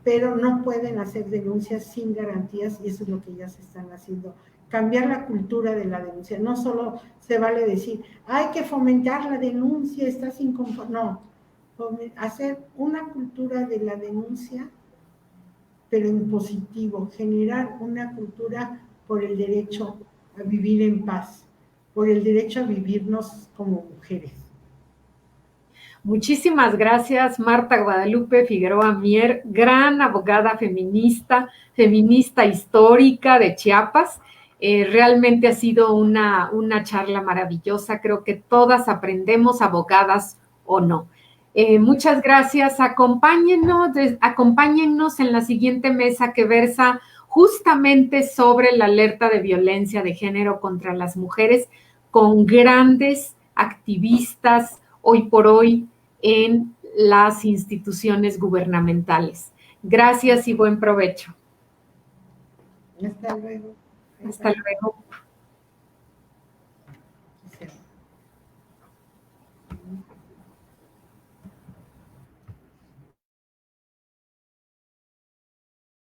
pero no pueden hacer denuncias sin garantías y eso es lo que ellas están haciendo. Cambiar la cultura de la denuncia. No solo se vale decir, hay que fomentar la denuncia, estás inconforme. No, hacer una cultura de la denuncia, pero en positivo, generar una cultura por el derecho a vivir en paz, por el derecho a vivirnos como mujeres. Muchísimas gracias, Marta Guadalupe Figueroa Mier, gran abogada feminista, feminista histórica de Chiapas. Realmente ha sido una charla maravillosa. Creo que todas aprendemos, abogadas o no. Muchas gracias. Acompáñennos en la siguiente mesa que versa justamente sobre la alerta de violencia de género contra las mujeres con grandes activistas hoy por hoy en las instituciones gubernamentales. Gracias y buen provecho. Hasta luego. Hasta luego.